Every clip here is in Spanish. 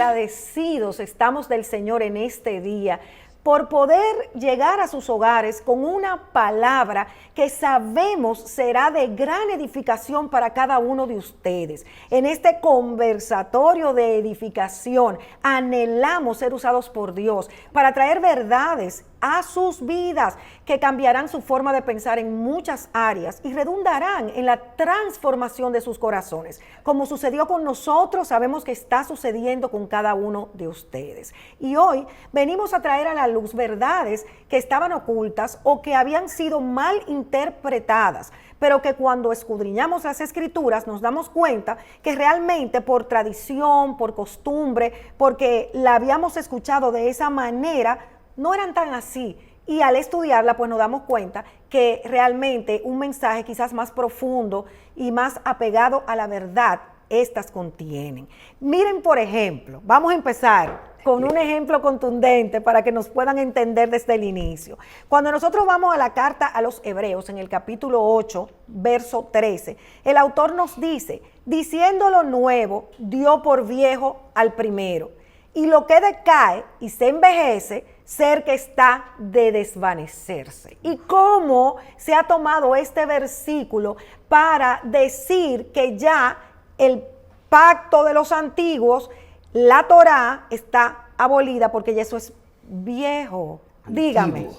agradecidos estamos del Señor en este día por poder llegar a sus hogares con una palabra que sabemos será de gran edificación para cada uno de ustedes. En este conversatorio de edificación anhelamos ser usados por Dios para traer verdades a sus vidas que cambiarán su forma de pensar en muchas áreas y redundarán en la transformación de sus corazones. Como sucedió con nosotros, sabemos que está sucediendo con cada uno de ustedes. Y hoy venimos a traer a la luz verdades que estaban ocultas o que habían sido mal interpretadas, pero que cuando escudriñamos las escrituras nos damos cuenta que realmente por tradición, por costumbre, porque la habíamos escuchado de esa manera, no eran tan así. Y al estudiarla, pues nos damos cuenta que realmente un mensaje quizás más profundo y más apegado a la verdad, estas contienen. Miren, por ejemplo, vamos a empezar con un ejemplo contundente para que nos puedan entender desde el inicio. Cuando nosotros vamos a la carta a los Hebreos, en el capítulo 8, verso 13, el autor nos dice, diciendo lo nuevo, dio por viejo al primero, y lo que decae y se envejece, ser que está de desvanecerse. ¿Y cómo se ha tomado este versículo para decir que ya el pacto de los antiguos, la Torá, está abolida porque ya eso es viejo? Díganme.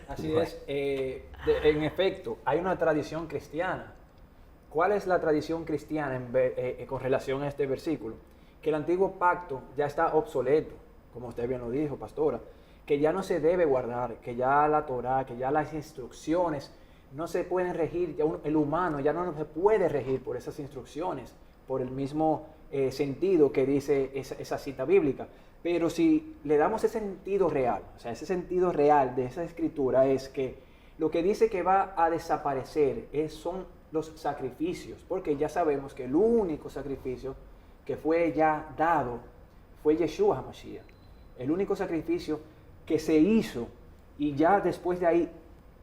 Así es. En efecto, hay una tradición cristiana. ¿Cuál es la tradición cristiana con relación a este versículo? Que el antiguo pacto ya está obsoleto, como usted bien lo dijo, pastora, que ya no se debe guardar, que ya la Torá, que ya las instrucciones no se pueden regir, ya el humano ya no se puede regir por esas instrucciones, por el mismo sentido que dice esa cita bíblica. Pero si le damos ese sentido real, o sea, ese sentido real de esa escritura es que lo que dice que va a desaparecer son los sacrificios, porque ya sabemos que el único sacrificio que fue ya dado fue Yeshua HaMashiach, el único sacrificio que se hizo, y ya después de ahí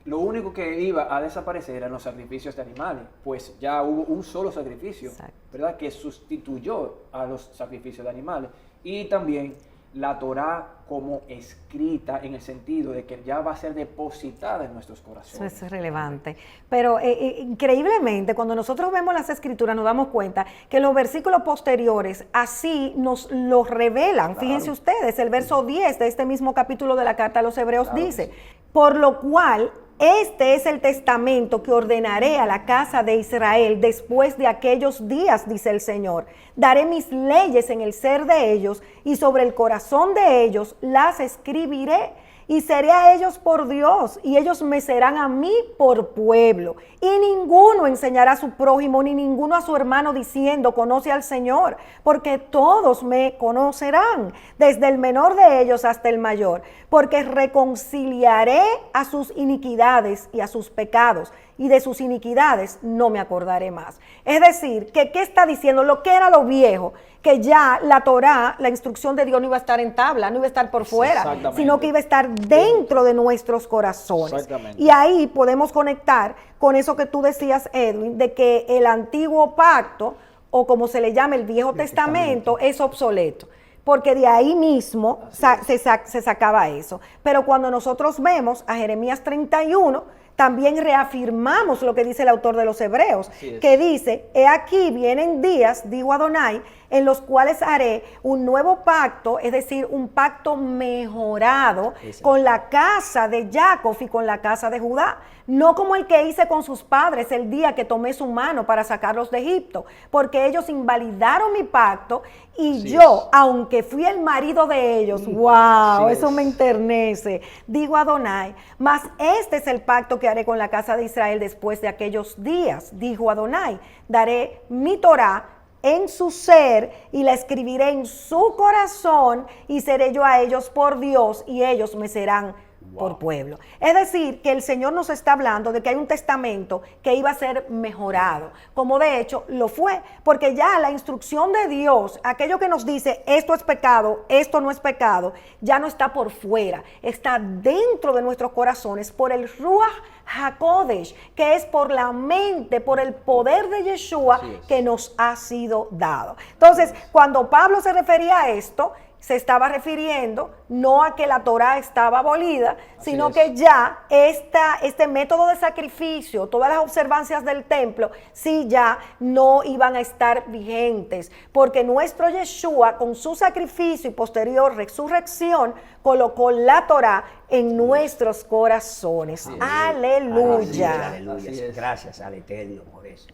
lo único que iba a desaparecer eran los sacrificios de animales, pues ya hubo un solo sacrificio, ¿verdad?, que sustituyó a los sacrificios de animales. Y también la Torá como escrita, en el sentido de que ya va a ser depositada en nuestros corazones. Eso es relevante. Pero increíblemente, cuando nosotros vemos las escrituras, nos damos cuenta que los versículos posteriores así nos los revelan. Claro. Fíjense ustedes, el verso 10 de este mismo capítulo de la carta a los Hebreos dice, por lo cual este es el testamento que ordenaré a la casa de Israel después de aquellos días, dice el Señor. Daré mis leyes en el ser de ellos y sobre el corazón de ellos las escribiré. Y seré a ellos por Dios, y ellos me serán a mí por pueblo. Y ninguno enseñará a su prójimo, ni ninguno a su hermano, diciendo, conoce al Señor, porque todos me conocerán, desde el menor de ellos hasta el mayor, porque reconciliaré a sus iniquidades y a sus pecados, y de sus iniquidades no me acordaré más. Es decir, que ¿qué está diciendo? Lo que era lo viejo, que ya la Torá, la instrucción de Dios no iba a estar en tabla, no iba a estar por fuera, sino que iba a estar dentro de nuestros corazones. Y ahí podemos conectar con eso que tú decías, Edwin, de que el antiguo pacto, o como se le llama el Viejo Testamento, es obsoleto, porque de ahí mismo se sacaba eso. Pero cuando nosotros vemos a Jeremías 31, también reafirmamos lo que dice el autor de los Hebreos, que dice, he aquí vienen días, dijo Adonai, en los cuales haré un nuevo pacto, es decir, un pacto mejorado con la casa de Jacob y con la casa de Judá, no como el que hice con sus padres el día que tomé su mano para sacarlos de Egipto, porque ellos invalidaron mi pacto y yo, aunque fui el marido de ellos, wow, eso me enternece, digo Adonai, mas este es el pacto que haré con la casa de Israel después de aquellos días, dijo Adonai, daré mi Torá en su ser y la escribiré en su corazón y seré yo a ellos por Dios y ellos me serán por pueblo. Es decir, que el Señor nos está hablando de que hay un testamento que iba a ser mejorado, como de hecho lo fue, porque ya la instrucción de Dios, aquello que nos dice esto es pecado, esto no es pecado, ya no está por fuera, está dentro de nuestros corazones por el Ruach HaKodesh, que es por la mente, por el poder de Yeshua que nos ha sido dado. Entonces, cuando Pablo se refería a esto, se estaba refiriendo no a que la Torá estaba abolida, sino que ya este método de sacrificio, todas las observancias del templo, sí ya no iban a estar vigentes, porque nuestro Yeshua, con su sacrificio y posterior resurrección, colocó la Torá en nuestros corazones. Aleluya. Aleluya. Gracias al Eterno por eso.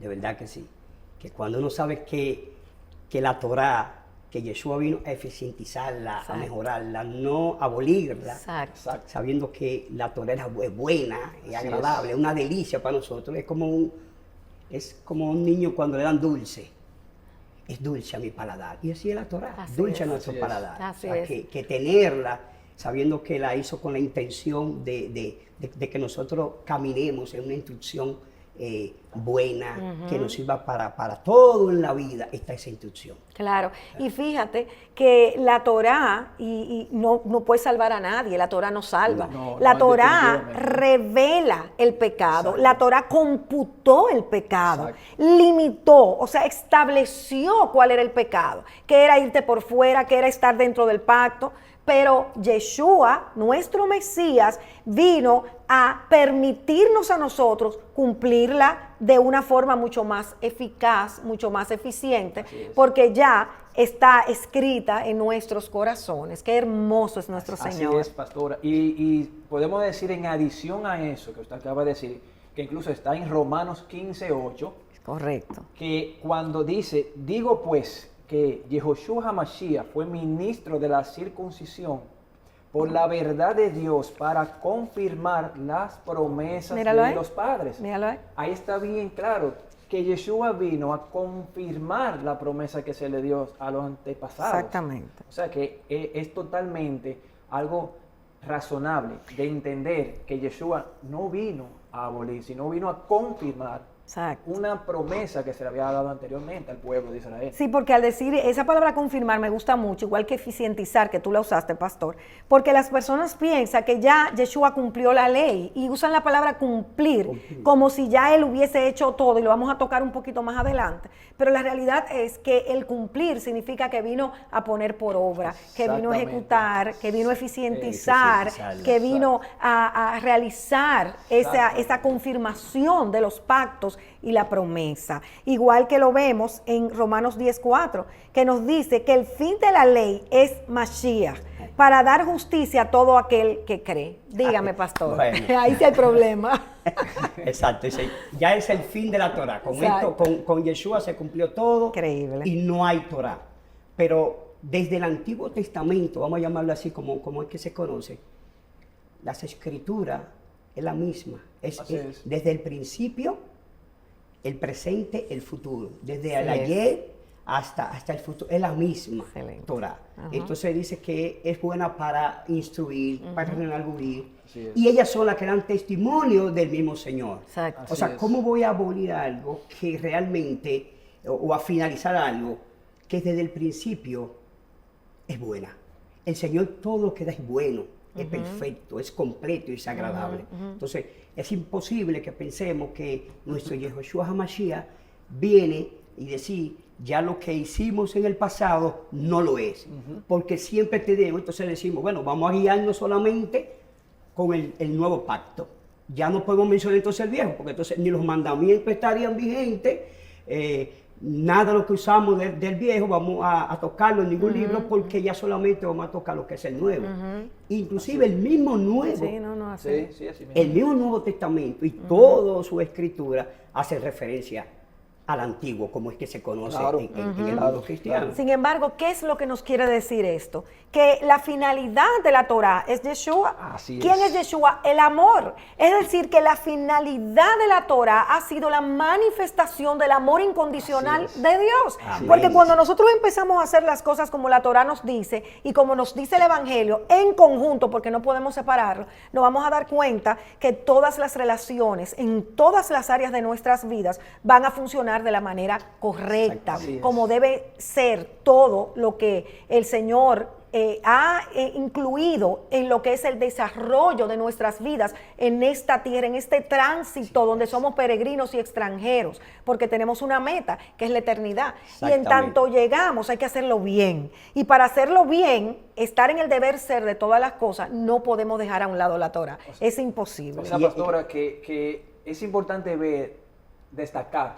De verdad que sí. Que cuando uno sabe que la Torá, que Yeshua vino a eficientizarla, a mejorarla, no a abolirla, sabiendo que la Torá es buena y agradable, es una delicia para nosotros. Es como un niño cuando le dan dulce. Es dulce a mi paladar. Y así es la Torá, dulce a nuestro paladar. O sea, que tenerla, sabiendo que la hizo con la intención de que nosotros caminemos en una instrucción buena, que nos sirva para todo en la vida, está esa instrucción. Claro, y fíjate que la Torá y no puede salvar a nadie, la Torá no salva. La Torá revela el pecado, la Torá computó el pecado, limitó, o sea, estableció cuál era el pecado, que era irte por fuera, que era estar dentro del pacto. Pero Yeshua, nuestro Mesías, vino a permitirnos a nosotros cumplirla de una forma mucho más eficaz, mucho más eficiente, porque ya está escrita en nuestros corazones. Qué hermoso es nuestro Señor. Así es, pastora. Y podemos decir en adición a eso que usted acaba de decir, que incluso está en Romanos 15:8. Correcto. Que cuando dice, digo pues, que Yehoshua HaMashiach fue ministro de la circuncisión por la verdad de Dios para confirmar las promesas de los padres. Ahí está bien claro que Yeshua vino a confirmar la promesa que se le dio a los antepasados. Exactamente. O sea que es totalmente algo razonable de entender que Yeshua no vino a abolir, sino vino a confirmar una promesa que se le había dado anteriormente al pueblo de Israel. Sí, porque al decir esa palabra confirmar me gusta mucho, igual que eficientizar, que tú la usaste, pastor, porque las personas piensan que ya Yeshua cumplió la ley y usan la palabra cumplir como si ya él hubiese hecho todo, y lo vamos a tocar un poquito más adelante. Pero la realidad es que el cumplir significa que vino a poner por obra, que vino a ejecutar, que vino a eficientizar, que vino a realizar esa confirmación de los pactos y la promesa. Igual que lo vemos en Romanos 10:4, que nos dice que el fin de la ley es Mashiach, para dar justicia a todo aquel que cree. Dígame, pastor. Bueno. Ahí sí hay problema. Exacto. Ya es el fin de la Torá. Con esto, con Yeshua se cumplió todo. Increíble. Y no hay Torá. Pero desde el Antiguo Testamento, vamos a llamarlo así como es que se conoce, las escrituras es la misma. Es desde el principio, el presente, el futuro. Desde el ayer hasta el futuro. Es la misma Torá. Entonces dice que es buena para instruir, para redarguir. Y ellas son las que dan testimonio del mismo Señor. O sea, ¿cómo voy a abolir algo que realmente, o a finalizar algo que desde el principio es buena? El Señor todo lo que da es bueno, es perfecto, es completo y es agradable. Entonces, es imposible que pensemos que nuestro Yehoshua HaMashiach viene y decir, ya lo que hicimos en el pasado no lo es. Porque siempre tenemos, entonces decimos, bueno, vamos a guiarnos solamente con el nuevo pacto. Ya no podemos mencionar entonces el viejo, porque entonces ni los mandamientos estarían vigentes, nada de lo que usamos del viejo vamos a tocarlo en ningún libro, porque ya solamente vamos a tocar lo que es el nuevo. Inclusive el mismo nuevo, el mismo Nuevo Testamento y toda su escritura hace referencia al antiguo, como es que se conoce Claro. en el mundo cristiano. Sin embargo, ¿qué es lo que nos quiere decir esto? Que la finalidad de la Torá es Yeshua. Así ¿Quién es. es Yeshua? El amor. Es decir, que la finalidad de la Torá ha sido la manifestación del amor incondicional Así es. de Dios. Así Porque es. cuando nosotros empezamos a hacer las cosas como la Torá nos dice y como nos dice el Evangelio en conjunto, porque no podemos separarlo, nos vamos a dar cuenta que todas las relaciones en todas las áreas de nuestras vidas van a funcionar de la manera correcta, Así es. como debe ser todo lo que el Señor ha incluido en lo que es el desarrollo de nuestras vidas en esta tierra, en este tránsito donde somos peregrinos y extranjeros, porque tenemos una meta que es la eternidad. Y en tanto llegamos hay que hacerlo bien. Y para hacerlo bien, estar en el deber ser de todas las cosas, no podemos dejar a un lado la Torah. Es imposible. O sea, pastora, que es importante destacar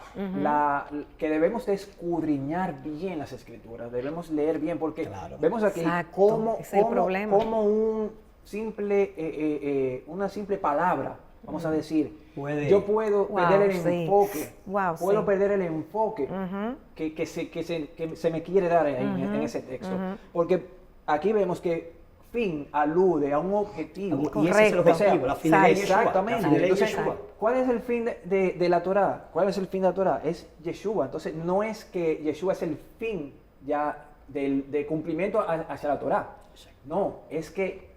que debemos de escudriñar bien las escrituras, debemos leer bien, porque vemos aquí Exacto, ese es el problema. como una simple palabra, vamos a decir, yo puedo perder el enfoque, puedo perder el enfoque que se me quiere dar en ese texto, porque aquí vemos que fin alude a un objetivo. Y ese es el objetivo, la finalidad de Yeshua. Exactamente. La finalidad de Entonces, Yeshua. ¿cuál es el fin de la Torá? ¿Cuál es el fin de la Torá? Es Yeshua. Entonces, no es que Yeshua es el fin ya de cumplimiento hacia la Torá. No, es que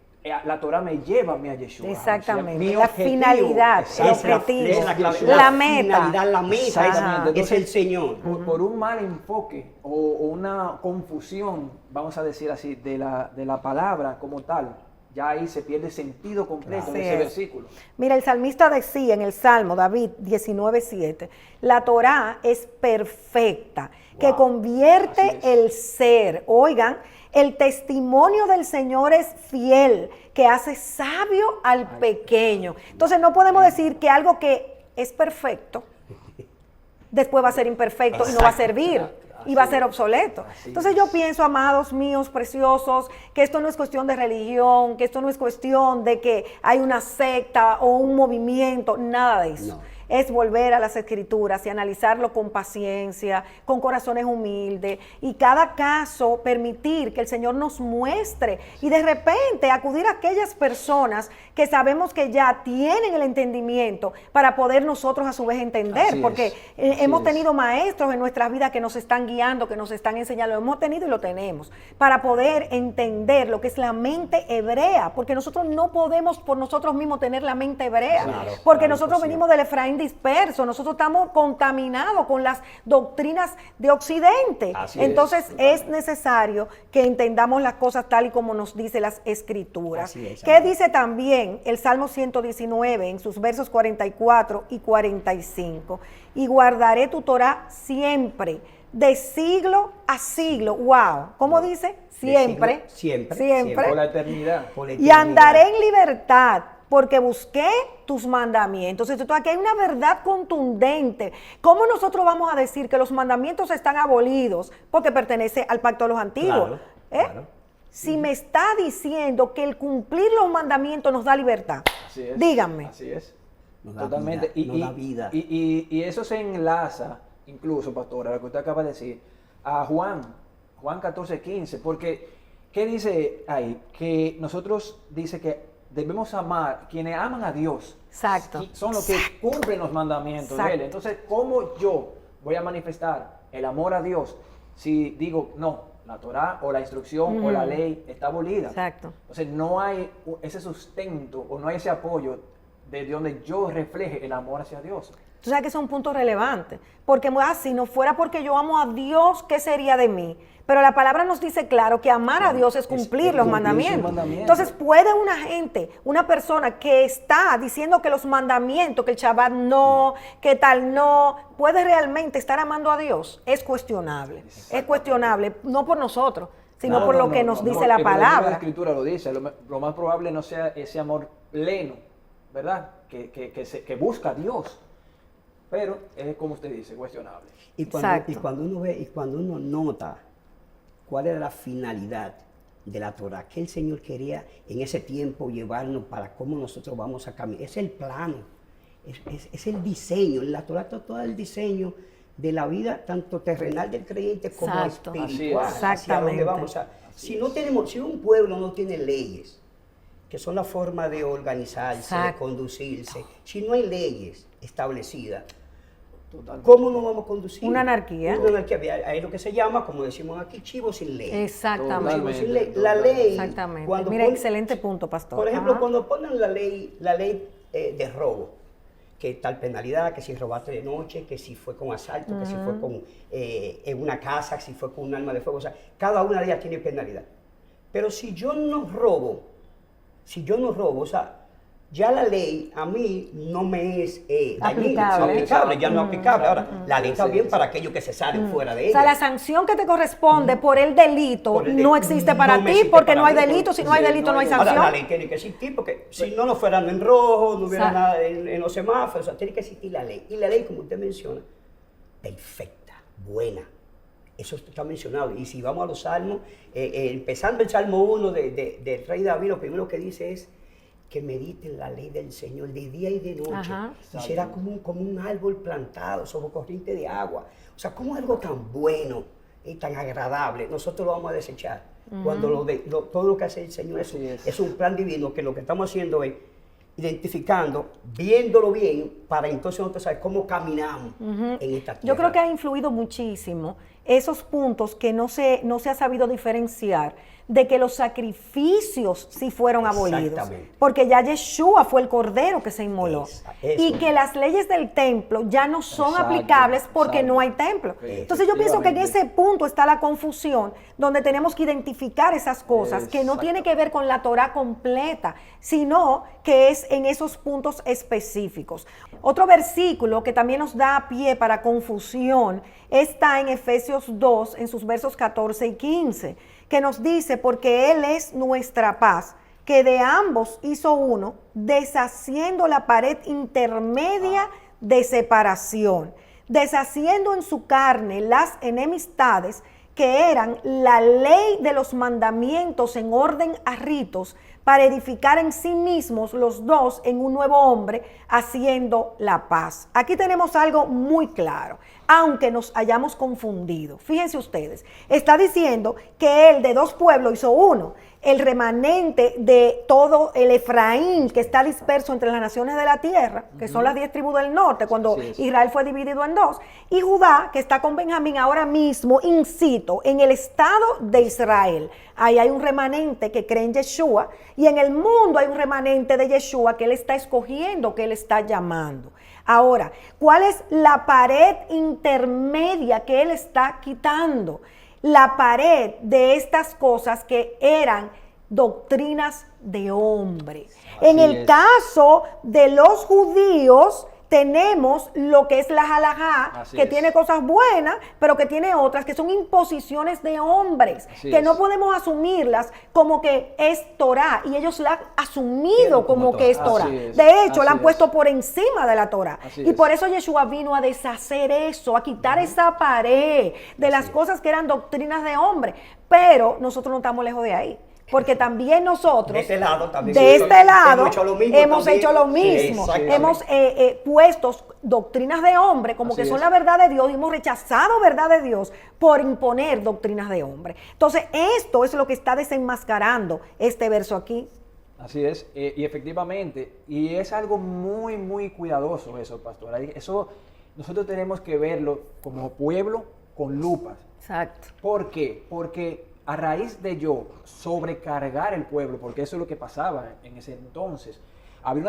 la Torá me lleva a mí a Yeshua. Exactamente. Mi La objetivo, finalidad, el objetivo, Es la clave. la meta. Finalidad, la meta Exactamente. es el Señor. Por un mal enfoque o una confusión, vamos a decir así, de la palabra como tal, ya ahí se pierde el sentido completo de ese versículo. Mira, el salmista decía en el Salmo, David 19:7, la Torá es perfecta, que convierte Así es. el ser. Oigan, el testimonio del Señor es fiel, que hace sabio al pequeño. Entonces no podemos decir que algo que es perfecto, después va a ser imperfecto y no va a servir. Y va a ser obsoleto. Entonces yo pienso, amados míos preciosos, que esto no es cuestión de religión, que esto no es cuestión de que hay una secta o un movimiento, nada de eso. No. Es volver a las escrituras y analizarlo con paciencia, con corazones humildes y cada caso permitir que el Señor nos muestre y de repente acudir a aquellas personas que sabemos que ya tienen el entendimiento para poder nosotros a su vez entender, Así porque es. hemos Así es. tenido maestros en nuestras vidas que nos están guiando, que nos están enseñando, lo hemos tenido y lo tenemos, para poder entender lo que es la mente hebrea, porque nosotros no podemos por nosotros mismos tener la mente hebrea, Claro, porque claro, nosotros imposible. venimos del Efraín disperso, nosotros estamos contaminados con las doctrinas de Occidente. Así es, Entonces totalmente. es necesario que entendamos las cosas tal y como nos dice las Escrituras. Así es, ¿Qué amén. dice también el Salmo 119 en sus versos 44 y 45? Y guardaré tu Torah siempre, de siglo a siglo. Wow, ¿cómo dice? Siempre, siglo, siempre, siempre. Por la eternidad. Por la Y eternidad. andaré en libertad, porque busqué tus mandamientos. Entonces, aquí hay una verdad contundente. ¿Cómo nosotros vamos a decir que los mandamientos están abolidos porque pertenece al pacto de los antiguos? Claro, claro. Si me está diciendo que el cumplir los mandamientos nos da libertad, Así es. díganme. Así es. Nos da Totalmente. vida, nos da vida. Y eso se enlaza, incluso, pastora, lo que usted acaba de decir, a Juan 14:15, porque, ¿qué dice ahí? Que nosotros dice que debemos amar, quienes aman a Dios, Exacto. son los que cumplen los mandamientos de Él. Exacto. Entonces, ¿cómo yo voy a manifestar el amor a Dios si digo, no, la Torá o la instrucción o la ley está abolida? Exacto. Entonces, no hay ese sustento o no hay ese apoyo de donde yo refleje el amor hacia Dios. Tú sabes que eso es un punto relevante, porque si no fuera porque yo amo a Dios, ¿qué sería de mí? Pero la palabra nos dice claro que amar a Dios es cumplir los sus mandamientos. mandamientos. Entonces puede una persona que está diciendo que los mandamientos, que el Shabbat no, que tal no, puede realmente estar amando a Dios. Es cuestionable, no por nosotros, sino por lo que nos dice la porque la palabra. Escritura lo dice, lo más probable no sea ese amor pleno, ¿verdad? Que busca a Dios. Pero es como usted dice, cuestionable. Y cuando uno ve, y cuando uno nota cuál era la finalidad de la Torah, que el Señor quería en ese tiempo llevarnos para cómo nosotros vamos a caminar, es el plano, es el diseño, la Torah todo el diseño de la vida tanto terrenal del creyente como Exacto. espiritual. Así es. Hacia dónde Exactamente. vamos. O sea, si un pueblo no tiene leyes, que son la forma de organizarse, Exacto. de conducirse, si no hay leyes establecidas, Totalmente. ¿cómo nos vamos a conducir? Una anarquía. Una anarquía. Hay lo que se llama, como decimos aquí, chivo sin ley. Exactamente. Chivo sin ley. Totalmente. La ley. Exactamente. cuando Mira, pone- excelente punto, pastor. Por ejemplo, Ajá. cuando ponen la ley de robo, que tal penalidad, que si robaste de noche, que si fue con asalto, que si fue con en una casa, que si fue con un arma de fuego, o sea, cada una de ellas tiene penalidad. Pero si yo no robo, o sea, ya la ley a mí no me es dañina, Aplicable. aplicable, ya no es aplicable. Ahora, la ley está Sí, bien sí. para aquellos que se salen fuera de O sea, ella. la sanción que te corresponde por el delito Por el no de- existe para no me ti existe porque para no hay mí, delito. porque- Si no hay sí, delito, no hay no hay- Ahora, sanción. la ley tiene que existir porque si no nos fueran en rojo, no hubiera Exacto. nada en los semáforos, o sea, tiene que existir la ley. Y la ley, como usted menciona, perfecta, buena. Eso está mencionado. Y si vamos a los salmos, empezando el Salmo 1 del rey David, lo primero que dice es que mediten la ley del Señor de día y de noche. Ajá. Y será como un árbol plantado sobre corriente de agua. O sea, como algo tan bueno y tan agradable, nosotros lo vamos a desechar. Cuando todo lo que hace el Señor Así es un plan divino, que lo que estamos haciendo es identificando, viéndolo bien, para entonces nosotros saber cómo caminamos en esta tierra. Yo creo que ha influido muchísimo esos puntos que no se ha sabido diferenciar de que los sacrificios sí fueron abolidos. Exactamente. Porque ya Yeshua fue el cordero que se inmoló. Eso. Y que las leyes del templo ya no son Exacto, aplicables porque exacto. no hay templo. Entonces yo pienso que en ese punto está la confusión, donde tenemos que identificar esas cosas que no Exacto. tiene que ver con la Torah completa, sino que es en esos puntos específicos. Otro versículo que también nos da pie para confusión está en Efesios 2, en sus versos 14 y 15, que nos dice, porque Él es nuestra paz, que de ambos hizo uno, deshaciendo la pared intermedia de separación, deshaciendo en su carne las enemistades que eran la ley de los mandamientos en orden a ritos, para edificar en sí mismos los dos en un nuevo hombre, haciendo la paz. Aquí tenemos algo muy claro, aunque nos hayamos confundido. Fíjense ustedes, está diciendo que él de dos pueblos hizo uno. El remanente de todo el Efraín que está disperso entre las naciones de la tierra, que son las 10 tribus del norte, cuando Así es. Israel fue dividido en dos, y Judá, que está con Benjamín ahora mismo, incito, en el estado de Israel. Ahí hay un remanente que cree en Yeshua, y en el mundo hay un remanente de Yeshua que él está escogiendo, que él está llamando. Ahora, ¿cuál es la pared intermedia que él está quitando? La pared de estas cosas que eran doctrinas de hombre. Así En el es. caso de los judíos, tenemos lo que es la halajá, Así que es. tiene cosas buenas, pero que tiene otras que son imposiciones de hombres, Así que es. no podemos asumirlas como que es Torah, y ellos la han asumido como como que es Torah. Torah. Así es. De hecho, la han Así puesto es. por encima de la Torah. Así Y es. por eso Yeshua vino a deshacer eso, a quitar esa pared de las cosas que eran doctrinas de hombre. Pero nosotros no estamos lejos de ahí. Porque también nosotros, De este lado también. de Sí, este lado, hemos hecho lo mismo hemos también. hecho lo Sí, mismo. exactamente. Hemos puesto doctrinas de hombre como Así que son es. la verdad de Dios, y hemos rechazado verdad de Dios por imponer doctrinas de hombre. Entonces, esto es lo que está desenmascarando este verso aquí. Así es, y efectivamente, y es algo muy, muy cuidadoso eso, pastor. Eso nosotros tenemos que verlo como pueblo con lupas. Exacto. ¿Por qué? Porque a raíz de yo sobrecargar el pueblo, porque eso es lo que pasaba en ese entonces, había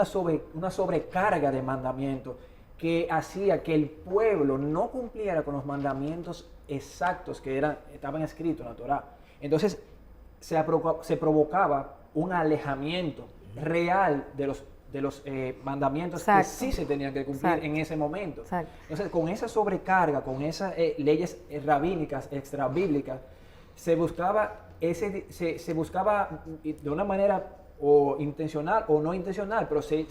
una sobrecarga de mandamientos que hacía que el pueblo no cumpliera con los mandamientos exactos que estaban escritos en la Torá. Entonces se provocaba un alejamiento real de los mandamientos Exacto. que sí se tenían que cumplir Exacto. en ese momento. Exacto. Entonces, con esa sobrecarga, con esas leyes rabínicas, extrabíblicas, se buscaba de una manera o intencional o no intencional, pero se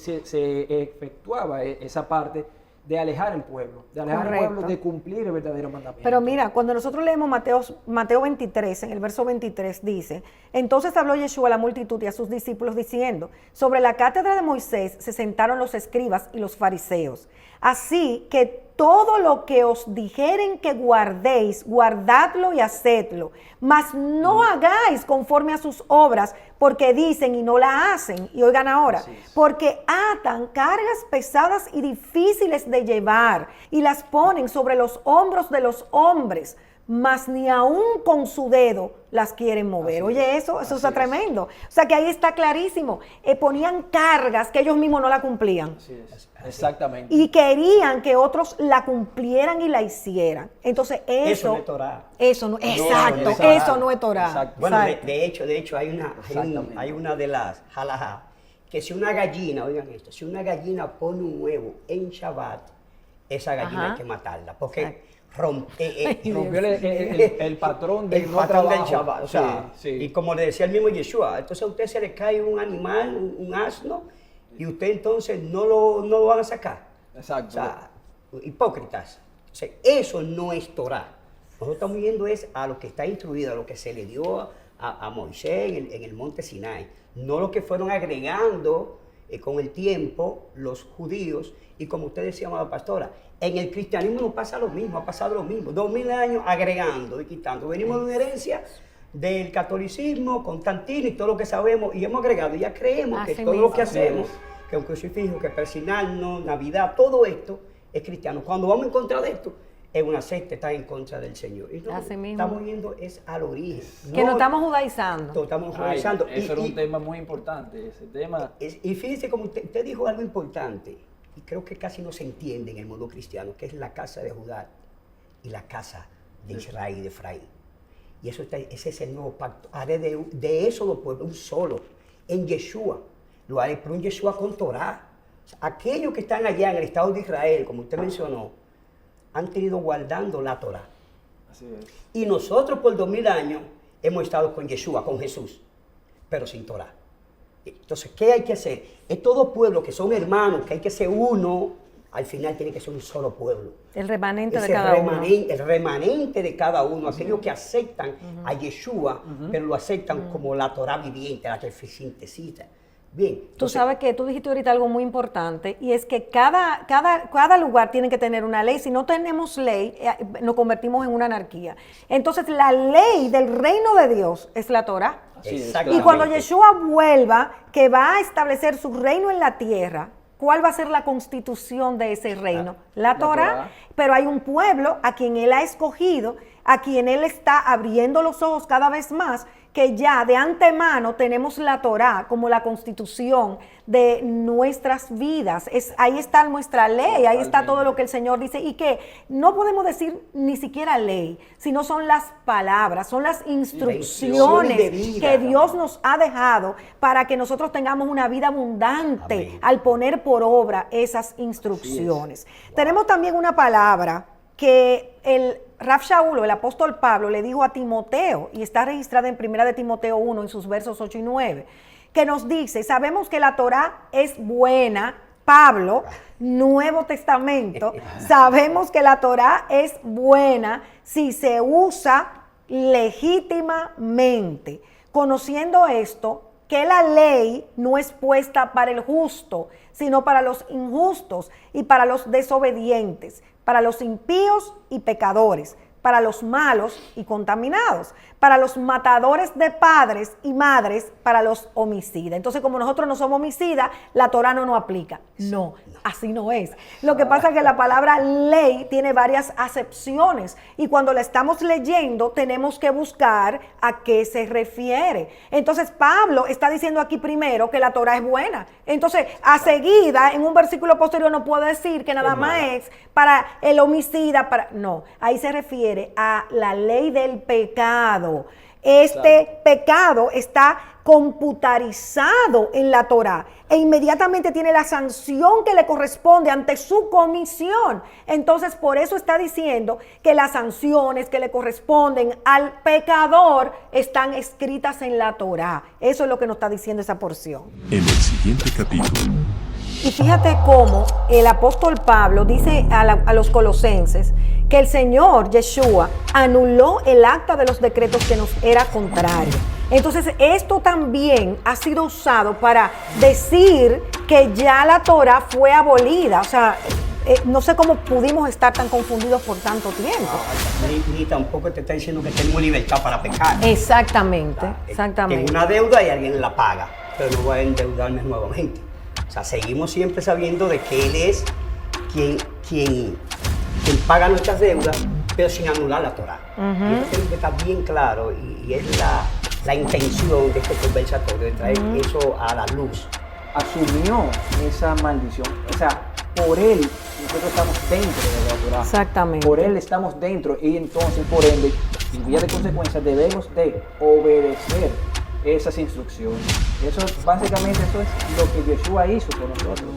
efectuaba esa parte de alejar al pueblo, Correcto. de cumplir el verdadero mandamiento. Pero mira, cuando nosotros leemos Mateo 23, en el verso 23 dice, entonces habló Yeshua a la multitud y a sus discípulos diciendo, sobre la cátedra de Moisés se sentaron los escribas y los fariseos. Así que todo lo que os dijeren que guardéis, guardadlo y hacedlo, mas no hagáis conforme a sus obras, porque dicen y no la hacen. Y oigan ahora, porque atan cargas pesadas y difíciles de llevar y las ponen sobre los hombros de los hombres, mas ni aún con su dedo las quieren mover. Oye, eso está tremendo. O sea que ahí está clarísimo. Ponían cargas que ellos mismos no la cumplían. Así es. Exactamente. Y querían que otros la cumplieran y la hicieran. Entonces eso no es Torah. Eso no, exacto, exacto. eso no es Torah. Exacto. Bueno, Exacto. de hecho hay una de las halajá, que si una gallina, oigan esto, si una gallina pone un huevo en Shabbat, esa gallina hay que matarla, porque rompió el patrón del no patrón del trabajo. Shabbat. O sea, Sí. y como le decía el mismo Yeshua, entonces a usted se le cae un animal, un asno, y usted entonces no lo van a sacar. Exacto. O sea, hipócritas. O sea, eso no es Torah. Nosotros estamos viendo es a lo que está instruido, a lo que se le dio a Moisés en el monte Sinai. No lo que fueron agregando con el tiempo los judíos. Y como usted decía, amada pastora, en el cristianismo no pasa lo mismo, ha pasado lo mismo. 2000 años agregando y quitando. Venimos de una herencia del catolicismo, Constantino y todo lo que sabemos, y hemos agregado, y ya creemos Así que todo mismo. lo que hacemos, que un crucifijo, que persignarnos, Navidad, todo esto es cristiano. Cuando vamos en contra de esto, es una secta, está en contra del Señor. Y no, Así mismo. estamos yendo es al origen. Que nos estamos judaizando. Estamos Ay, judaizando. eso era un tema muy importante, ese tema. Y fíjese como usted dijo algo importante, y creo que casi no se entiende en el mundo cristiano, que es la casa de Judá y la casa de Israel y de Efraín. Y ese es el nuevo pacto. Haré de eso los pueblos, un solo, en Yeshua. Lo haré, pero un Yeshua con Torah. O sea, aquellos que están allá en el Estado de Israel, como usted mencionó, han tenido guardando la Torah. Así es. Y nosotros por 2000 años hemos estado con Yeshua, con Jesús, pero sin Torah. Entonces, ¿qué hay que hacer? Es todo pueblo que son hermanos, que hay que ser uno, al final tiene que ser un solo pueblo. El remanente de Ese cada uno. El remanente de cada uno, aquellos que aceptan a Yeshua, pero lo aceptan como la Torah viviente, la que sintetiza. Bien. Tú Entonces, sabes que tú dijiste ahorita algo muy importante y es que cada lugar tiene que tener una ley. Si no tenemos ley, nos convertimos en una anarquía. Entonces, la ley del reino de Dios es la Torah. Así es, Exactamente. Y cuando Yeshua vuelva, que va a establecer su reino en la tierra, ¿cuál va a ser la constitución de ese reino? La Torah. Torah. Pero hay un pueblo a quien Él ha escogido, a quien Él está abriendo los ojos cada vez más, que ya de antemano tenemos la Torah como la constitución de nuestras vidas. Ahí está nuestra ley, ahí está todo lo que el Señor dice, y que no podemos decir ni siquiera ley, sino son las palabras, son las instrucciones de vida, que Dios nos ha dejado para que nosotros tengamos una vida abundante. Amén. Al poner por obra esas instrucciones. Tenemos también una palabra que el Rav Shaul, el apóstol Pablo, le dijo a Timoteo, y está registrada en 1 de Timoteo 1, en sus versos 8 y 9, que nos dice, sabemos que la Torah es buena. Pablo, Nuevo Testamento, sabemos que la Torah es buena si se usa legítimamente. Conociendo esto, que la ley no es puesta para el justo, sino para los injustos y para los desobedientes, para los impíos y pecadores, para los malos y contaminados, para los matadores de padres y madres, para los homicidas. Entonces, como nosotros no somos homicidas, la Torah no nos aplica. No, así no es. Lo que pasa es que la palabra ley tiene varias acepciones y cuando la estamos leyendo tenemos que buscar a qué se refiere. Entonces, Pablo está diciendo aquí primero que la Torah es buena. Entonces, a seguida, en un versículo posterior no puede decir que nada más es para el homicida, no, ahí se refiere a la ley del pecado. Este pecado está computarizado en la Torah e inmediatamente tiene la sanción que le corresponde ante su comisión. Entonces, por eso está diciendo que las sanciones que le corresponden al pecador están escritas en la Torah. Eso es lo que nos está diciendo esa porción. En el siguiente capítulo. Y fíjate cómo el apóstol Pablo dice a los colosenses que el Señor Yeshua anuló el acta de los decretos que nos era contrario. Entonces esto también ha sido usado para decir que ya la Torah fue abolida. O sea, no sé cómo pudimos estar tan confundidos por tanto tiempo. Ni tampoco te está diciendo que tenemos libertad para pecar. Exactamente, exactamente. Tengo una deuda y alguien la paga, pero no voy a endeudarme nuevamente. O sea, seguimos siempre sabiendo de que Él es quien paga nuestras deudas, pero sin anular la Torá. Y eso tiene que estar bien claro y es la intención de este conversatorio, de traer eso a la luz. Asumió esa maldición. O sea, por Él nosotros estamos dentro de la Torá. Exactamente. Por Él estamos dentro y entonces, por ende, en vía de consecuencia, debemos de obedecer esas instrucciones. Eso, básicamente, eso es lo que Yeshua hizo por nosotros.